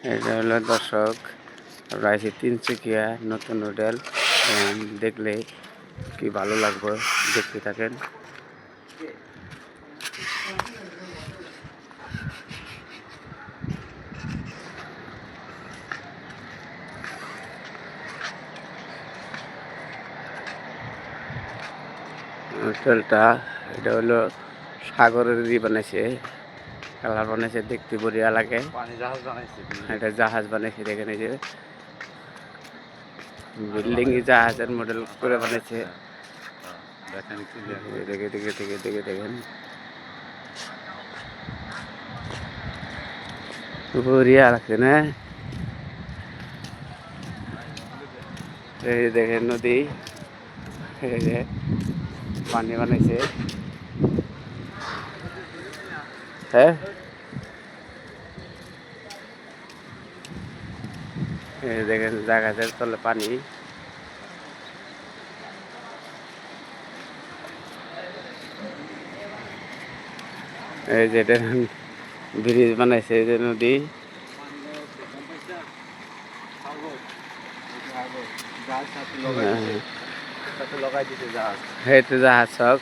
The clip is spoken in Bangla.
এটা হলো দর্শক, আমরা আছি তিনচুকিয়া নতুন হোটেল। দেখলে কি ভালো লাগবে, দেখতে থাকেন। হোটেলটা এটা হলো সাগরের বানাইছে, কালার বানাইছে, দেখতে বড়িয়া লাগে। এটা জাহাজ বানাইছে, দেখেন এই যে বিল্ডিং জাহাজের মডেল করে বানাইছে। দেখে দেখে দেখে দেখে দেখেন বড়িয়া লাগছে না? এই দেখেন নদী, এই যে পানি বানাইছে। হ্যাঁ, এই দেখেন জাহাজের তলে পানি। এই যে ব্রিজ বানাইছে, এই যে নদী। এই তো জাহাজ সব